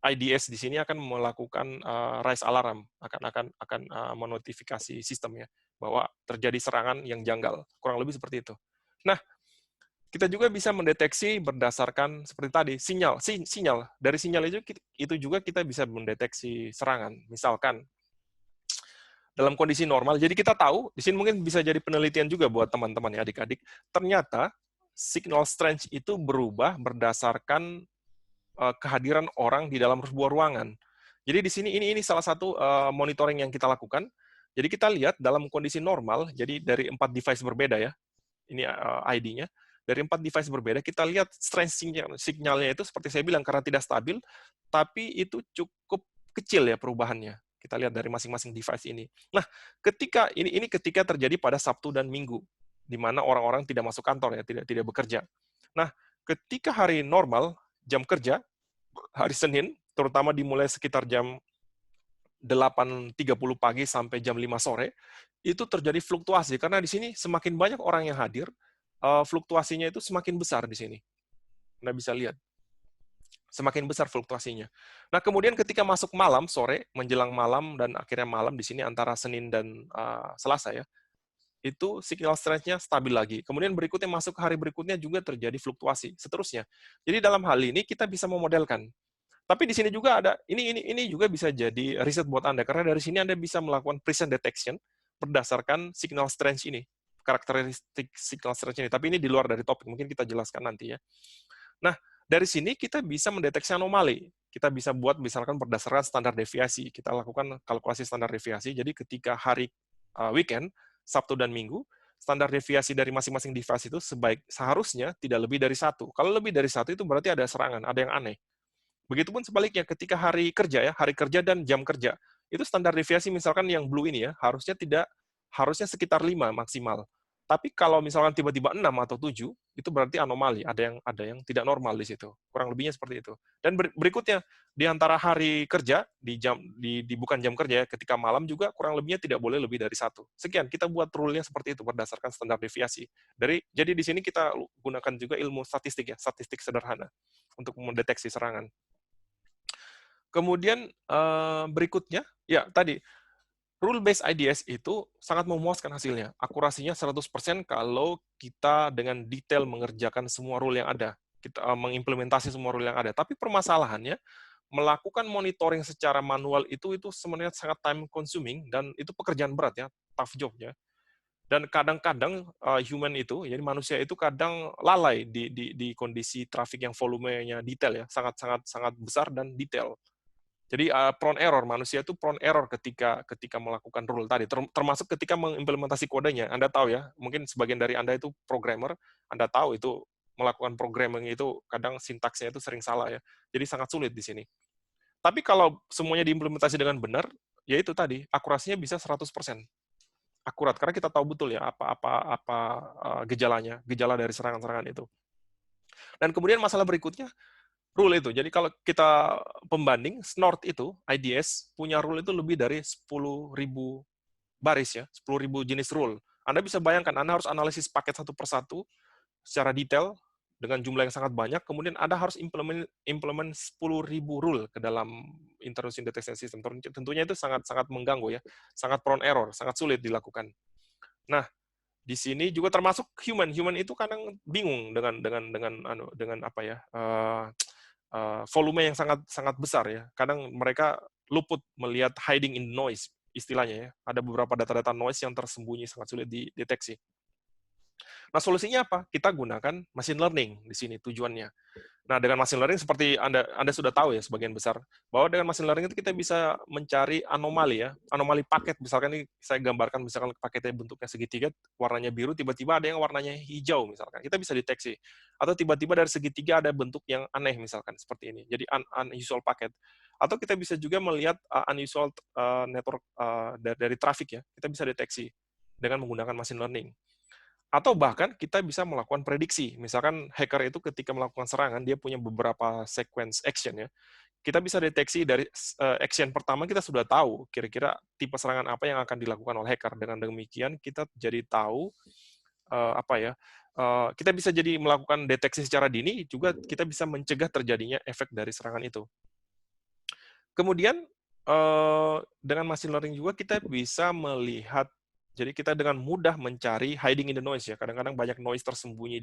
IDS di sini akan melakukan rise alarm, akan menotifikasi sistemnya bahwa terjadi serangan yang janggal. Kurang lebih seperti itu. Nah, kita juga bisa mendeteksi berdasarkan seperti tadi sinyal. Dari sinyal itu juga kita bisa mendeteksi serangan. Misalkan dalam kondisi normal, jadi kita tahu di sini mungkin bisa jadi penelitian juga buat teman-teman ya, adik-adik. Ternyata signal strength itu berubah berdasarkan kehadiran orang di dalam sebuah ruangan. Jadi di sini ini salah satu monitoring yang kita lakukan. Jadi kita lihat dalam kondisi normal, jadi dari 4 device berbeda ya, ini ID-nya, dari 4 device berbeda, kita lihat strength signalnya itu seperti saya bilang, karena tidak stabil, tapi itu cukup kecil ya perubahannya. Kita lihat dari masing-masing device ini. Nah, ketika terjadi pada Sabtu dan Minggu, di mana orang-orang tidak masuk kantor ya, tidak bekerja. Nah, ketika hari normal, jam kerja, hari Senin, terutama dimulai sekitar jam 8.30 pagi sampai jam 5 sore, itu terjadi fluktuasi. Karena di sini semakin banyak orang yang hadir, fluktuasinya itu semakin besar di sini. Anda bisa lihat. Semakin besar fluktuasinya. Nah, kemudian ketika masuk malam, sore, menjelang malam, dan akhirnya malam di sini antara Senin dan Selasa ya, itu signal strength-nya stabil lagi. Kemudian berikutnya masuk hari berikutnya juga terjadi fluktuasi, seterusnya. Jadi dalam hal ini kita bisa memodelkan. Tapi di sini juga ada, ini juga bisa jadi riset buat Anda, karena dari sini Anda bisa melakukan present detection berdasarkan signal strength ini, karakteristik signal strength ini. Tapi ini di luar dari topik, mungkin kita jelaskan nanti ya. Nah, dari sini kita bisa mendeteksi anomali. Kita bisa buat misalkan berdasarkan standar deviasi. Kita lakukan kalkulasi standar deviasi. Jadi ketika hari weekend, Sabtu dan Minggu, standar deviasi dari masing-masing device itu seharusnya tidak lebih dari 1. Kalau lebih dari 1 itu berarti ada serangan, ada yang aneh. Begitupun sebaliknya ketika hari kerja dan jam kerja. Itu standar deviasi misalkan yang blue ini ya, harusnya sekitar 5 maksimal. Tapi kalau misalkan tiba-tiba 6 atau 7, itu berarti anomali, ada yang tidak normal di situ. Kurang lebihnya seperti itu. Dan berikutnya, di antara hari kerja, di bukan jam kerja ya, ketika malam juga kurang lebihnya tidak boleh lebih dari 1. Sekian, kita buat rule-nya seperti itu berdasarkan standar deviasi. Jadi di sini kita gunakan juga ilmu statistik ya, statistik sederhana untuk mendeteksi serangan. Kemudian berikutnya, ya tadi, rule-based IDS itu sangat memuaskan hasilnya. Akurasinya 100% kalau kita dengan detail mengerjakan semua rule yang ada. Kita mengimplementasi semua rule yang ada. Tapi permasalahannya, melakukan monitoring secara manual itu sebenarnya sangat time consuming dan itu pekerjaan berat ya, tough job ya. Dan kadang-kadang human itu, jadi manusia itu kadang lalai di kondisi traffic yang volumenya detail ya, sangat besar dan detail. Jadi prone error, manusia itu prone error ketika melakukan rule tadi, termasuk ketika mengimplementasi kodenya. Anda tahu ya, mungkin sebagian dari Anda itu programmer, Anda tahu itu melakukan programming itu kadang sintaksnya itu sering salah ya. Jadi sangat sulit di sini. Tapi kalau semuanya diimplementasi dengan benar, ya itu tadi, akurasinya bisa 100% akurat karena kita tahu betul ya apa gejalanya, gejala dari serangan-serangan itu. Dan kemudian masalah berikutnya rule itu. Jadi kalau kita pembanding, Snort itu, IDS, punya rule itu lebih dari 10.000 baris ya, 10.000 jenis rule. Anda bisa bayangkan, Anda harus analisis paket satu persatu secara detail, dengan jumlah yang sangat banyak, kemudian Anda harus implement 10.000 rule ke dalam intrusion detection system. Tentunya itu sangat mengganggu ya, sangat prone error, sangat sulit dilakukan. Nah, di sini juga termasuk human. Human itu kadang bingung dengan apa ya, volume yang sangat besar ya. Kadang mereka luput melihat hiding in noise istilahnya ya. Ada beberapa data-data noise yang tersembunyi sangat sulit dideteksi. Nah, solusinya apa? Kita gunakan machine learning di sini tujuannya. Nah, dengan machine learning seperti Anda sudah tahu ya sebagian besar, bahwa dengan machine learning itu kita bisa mencari anomali ya, anomali paket. Misalkan ini saya gambarkan misalkan paketnya bentuknya segitiga, warnanya biru, tiba-tiba ada yang warnanya hijau misalkan. Kita bisa deteksi. Atau tiba-tiba dari segitiga ada bentuk yang aneh misalkan seperti ini. Jadi unusual paket. Atau kita bisa juga melihat unusual network dari traffic ya. Kita bisa deteksi dengan menggunakan machine learning. Atau bahkan kita bisa melakukan prediksi. Misalkan hacker itu ketika melakukan serangan, dia punya beberapa sequence action ya. Kita bisa deteksi dari action pertama, kita sudah tahu kira-kira tipe serangan apa yang akan dilakukan oleh hacker. Dengan demikian kita jadi tahu kita bisa jadi melakukan deteksi secara dini, juga kita bisa mencegah terjadinya efek dari serangan itu. Kemudian dengan machine learning juga kita bisa melihat, jadi kita dengan mudah mencari hiding in the noise ya. Kadang-kadang banyak noise tersembunyi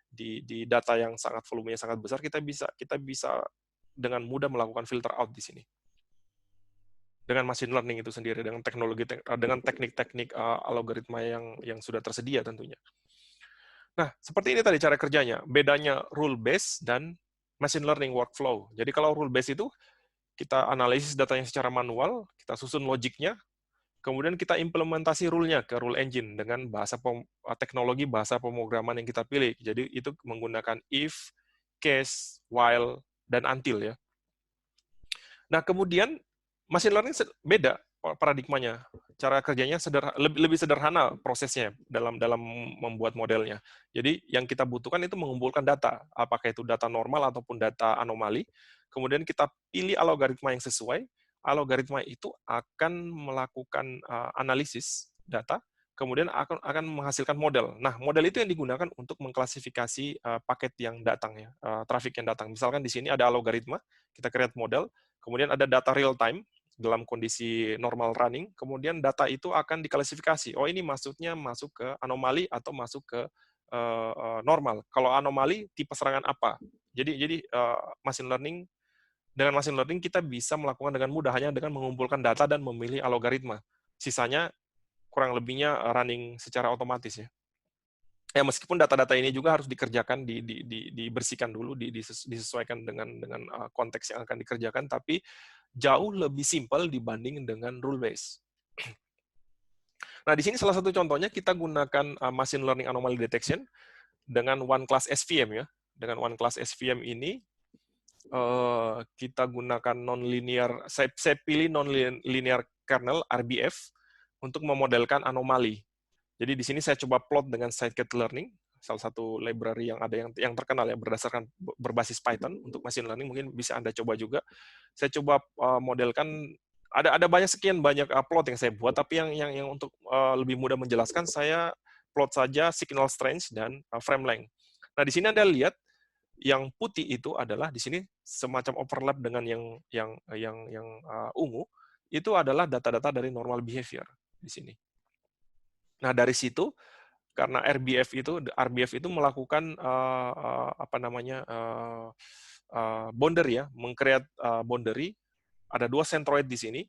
di data yang volumenya sangat besar. Kita bisa dengan mudah melakukan filter out di sini. Dengan machine learning itu sendiri, dengan teknik-teknik algoritma yang sudah tersedia tentunya. Nah, seperti ini tadi cara kerjanya. Bedanya rule based dan machine learning workflow. Jadi kalau rule based itu kita analisis datanya secara manual, kita susun logiknya, kemudian kita implementasi rule-nya ke rule engine dengan teknologi bahasa pemrograman yang kita pilih. Jadi itu menggunakan if, case, while, dan until ya. Nah, kemudian machine learning beda paradigmanya. Cara kerjanya lebih sederhana prosesnya dalam membuat modelnya. Jadi yang kita butuhkan itu mengumpulkan data, apakah itu data normal ataupun data anomali. Kemudian kita pilih algoritma yang sesuai. Algoritma itu akan melakukan analisis data, kemudian akan menghasilkan model. Nah, model itu yang digunakan untuk mengklasifikasi paket yang datang ya, traffic yang datang. Misalkan di sini ada algoritma, kita create model, kemudian ada data real time dalam kondisi normal running, kemudian data itu akan diklasifikasi. Oh, ini maksudnya masuk ke anomali atau masuk ke normal. Kalau anomali, tipe serangan apa? Jadi dengan machine learning kita bisa melakukan dengan mudah hanya dengan mengumpulkan data dan memilih algoritma. Sisanya kurang lebihnya running secara otomatis ya. Ya, meskipun data-data ini juga harus dikerjakan, dibersihkan dulu, disesuaikan dengan konteks yang akan dikerjakan, tapi jauh lebih simpel dibanding dengan rule based. Nah, di sini salah satu contohnya kita gunakan machine learning anomaly detection dengan one class SVM ya. Dengan one class SVM ini kita gunakan non-linear, saya pilih non-linear kernel RBF untuk memodelkan anomali. Jadi di sini saya coba plot dengan scikit-learning, salah satu library yang ada yang terkenal ya berdasarkan berbasis Python untuk machine learning, mungkin bisa Anda coba juga. Saya coba modelkan, ada sekian banyak plot yang saya buat, tapi yang untuk lebih mudah menjelaskan, saya plot saja signal strength dan frame length. Nah, di sini Anda lihat yang putih itu adalah di sini semacam overlap dengan yang ungu, itu adalah data-data dari normal behavior di sini. Nah, dari situ karena RBF itu melakukan apa namanya boundary ya, mengcreate boundary. Ada 2 centroid di sini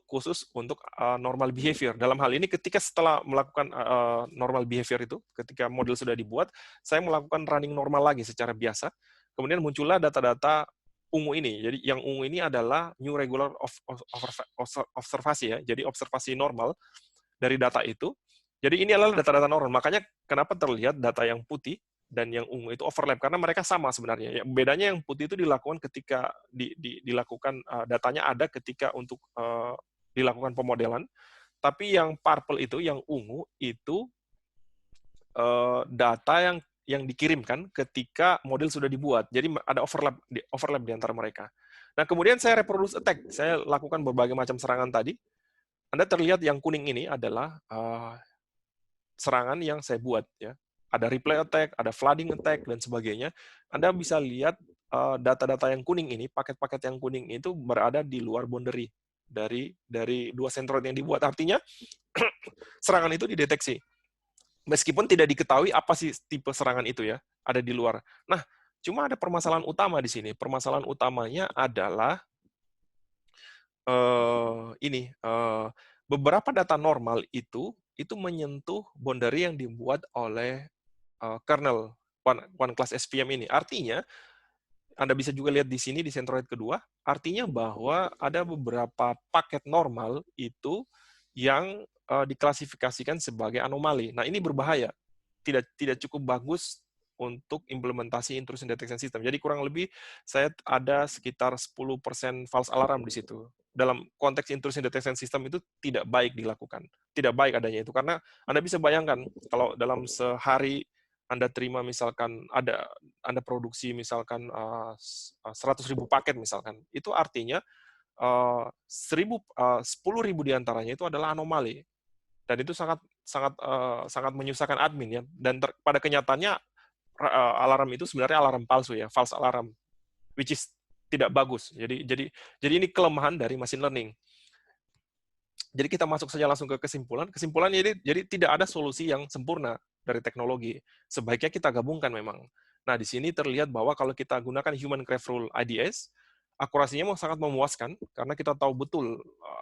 khusus untuk normal behavior. Dalam hal ini ketika setelah melakukan normal behavior itu, ketika model sudah dibuat, saya melakukan running normal lagi secara biasa. Kemudian muncullah data-data ungu ini. Jadi yang ungu ini adalah new regular observasi ya. Jadi observasi normal dari data itu. Jadi ini adalah data-data normal. Makanya kenapa terlihat data yang putih dan yang ungu itu overlap, karena mereka sama sebenarnya. Bedanya yang putih itu dilakukan ketika dilakukan datanya ada ketika untuk dilakukan pemodelan, tapi yang purple itu, yang ungu itu data yang dikirimkan ketika model sudah dibuat. Jadi ada overlap di antara mereka. Nah, kemudian saya reproduce attack. Saya lakukan berbagai macam serangan tadi. Anda terlihat yang kuning ini adalah serangan yang saya buat ya. Ada replay attack, ada flooding attack dan sebagainya. Anda bisa lihat data-data yang kuning ini, paket-paket yang kuning itu berada di luar boundary dari 2 centroid yang dibuat. Artinya serangan itu dideteksi. Meskipun tidak diketahui apa sih tipe serangan itu ya, ada di luar. Nah, cuma ada permasalahan utama di sini. Permasalahan utamanya adalah beberapa data normal itu menyentuh boundary yang dibuat oleh kernel one class SVM ini. Artinya, Anda bisa juga lihat di sini di centroid kedua, artinya bahwa ada beberapa paket normal itu yang diklasifikasikan sebagai anomali. Nah, ini berbahaya. Tidak cukup bagus untuk implementasi intrusion detection system. Jadi kurang lebih saya ada sekitar 10% false alarm di situ. Dalam konteks intrusion detection system itu tidak baik dilakukan. Tidak baik adanya itu. Karena Anda bisa bayangkan, kalau dalam sehari Anda terima misalkan Anda produksi misalkan 100.000 paket misalkan, itu artinya 10.000 diantaranya itu adalah anomali, dan itu sangat menyusahkan admin ya. Dan pada kenyataannya alarm itu sebenarnya alarm palsu ya, false alarm, which is tidak bagus. Jadi ini kelemahan dari machine learning. Jadi kita masuk saja langsung ke kesimpulan. Kesimpulannya jadi tidak ada solusi yang sempurna dari teknologi. Sebaiknya kita gabungkan memang. Nah, di sini terlihat bahwa kalau kita gunakan Human Craft Rule IDS, akurasinya sangat memuaskan karena kita tahu betul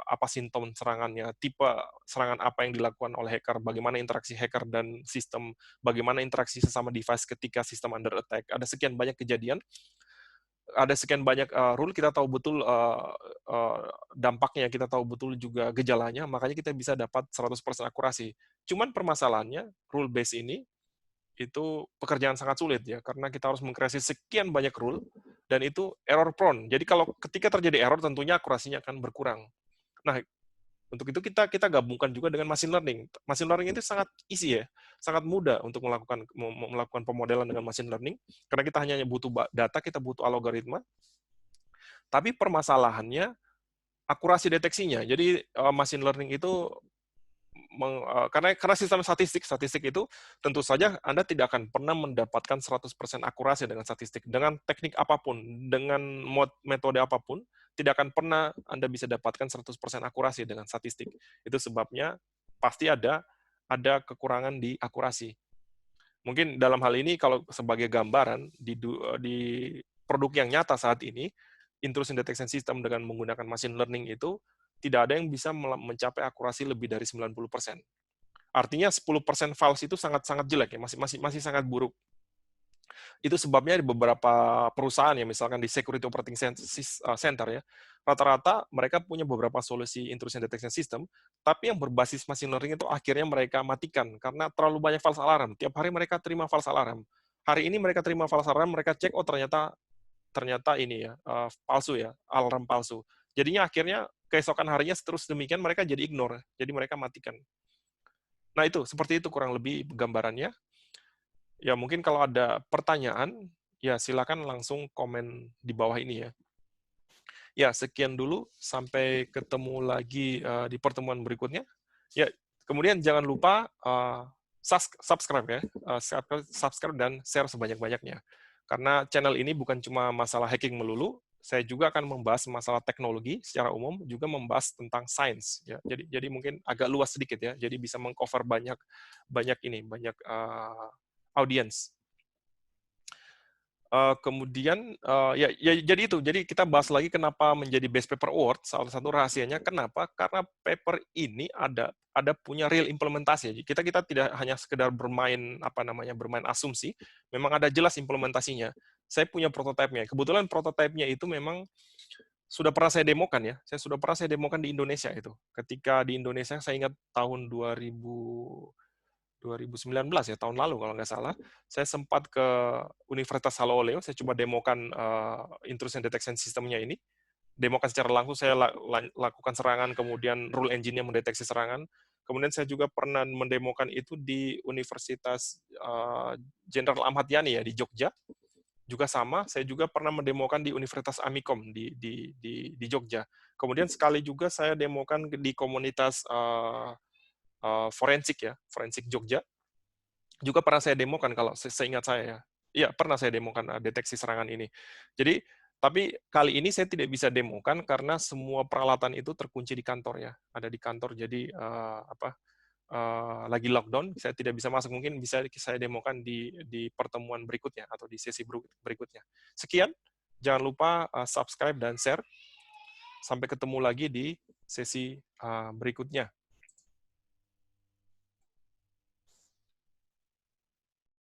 apa simptom serangannya, tipe serangan apa yang dilakukan oleh hacker, bagaimana interaksi hacker dan sistem, bagaimana interaksi sesama device ketika sistem under attack. Ada sekian banyak kejadian, ada sekian banyak rule, kita tahu betul dampaknya, kita tahu betul juga gejalanya, makanya kita bisa dapat 100% akurasi. Cuman permasalahannya, rule base ini itu pekerjaan sangat sulit ya, karena kita harus mengkreasi sekian banyak rule, dan itu error prone. Jadi kalau ketika terjadi error, tentunya akurasinya akan berkurang. Nah, untuk itu kita gabungkan juga dengan machine learning. Machine learning itu sangat easy ya, sangat mudah untuk melakukan pemodelan dengan machine learning, karena kita hanya butuh data, kita butuh algoritma. Tapi permasalahannya akurasi deteksinya. Jadi machine learning itu karena sistem statistik itu tentu saja Anda tidak akan pernah mendapatkan 100% akurasi dengan statistik. Dengan teknik apapun, dengan metode apapun, tidak akan pernah Anda bisa dapatkan 100% akurasi dengan statistik. Itu sebabnya pasti ada kekurangan di akurasi. Mungkin dalam hal ini kalau sebagai gambaran di produk yang nyata saat ini, intrusion detection system dengan menggunakan machine learning itu tidak ada yang bisa mencapai akurasi lebih dari 90%. Artinya 10% false itu sangat-sangat jelek ya, masih sangat buruk. Itu sebabnya di beberapa perusahaan ya, misalkan di Security Operating Center ya, rata-rata mereka punya beberapa solusi intrusion detection system, tapi yang berbasis machine learning itu akhirnya mereka matikan karena terlalu banyak false alarm. Tiap hari mereka terima false alarm. Hari ini mereka terima false alarm, mereka cek, oh ternyata ini ya, palsu ya, alarm palsu. Jadinya akhirnya keesokan harinya terus demikian mereka jadi ignore, jadi mereka matikan. Nah itu, seperti itu kurang lebih gambarannya. Ya mungkin kalau ada pertanyaan, ya silakan langsung komen di bawah ini ya. Ya sekian dulu, sampai ketemu lagi di pertemuan berikutnya. Ya kemudian jangan lupa subscribe ya, subscribe dan share sebanyak-banyaknya. Karena channel ini bukan cuma masalah hacking melulu, saya juga akan membahas masalah teknologi secara umum, juga membahas tentang sains. Ya. Jadi mungkin agak luas sedikit ya. Jadi bisa mengcover banyak audiens. Kemudian ya jadi itu. Jadi kita bahas lagi kenapa menjadi Best Paper Award. Salah satu rahasianya kenapa? Karena paper ini ada punya real implementasi. Jadi kita tidak hanya sekedar bermain asumsi. Memang ada jelas implementasinya. Saya punya prototipenya. Kebetulan prototipenya itu memang sudah pernah saya demokan ya. Saya sudah pernah saya demokan di Indonesia itu. Ketika di Indonesia saya ingat tahun 2019 ya, tahun lalu kalau nggak salah, saya sempat ke Universitas Haloleo, saya coba demokan intrusion detection sistemnya ini, demokan secara langsung, saya lakukan serangan, kemudian rule engine-nya mendeteksi serangan, kemudian saya juga pernah mendemokan itu di Universitas Jenderal Ahmad Yani ya, di Jogja, juga sama, saya juga pernah mendemokan di Universitas Amikom di Jogja. Kemudian sekali juga saya demokan di komunitas forensik ya, forensik Jogja, juga pernah saya demokan kalau seingat saya ya. Iya, pernah saya demokan deteksi serangan ini. Jadi, tapi kali ini saya tidak bisa demokan karena semua peralatan itu terkunci di kantor ya. Ada di kantor, jadi lagi lockdown, saya tidak bisa masuk. Mungkin bisa saya demokan di pertemuan berikutnya atau di sesi berikutnya. Sekian, jangan lupa subscribe dan share. Sampai ketemu lagi di sesi berikutnya.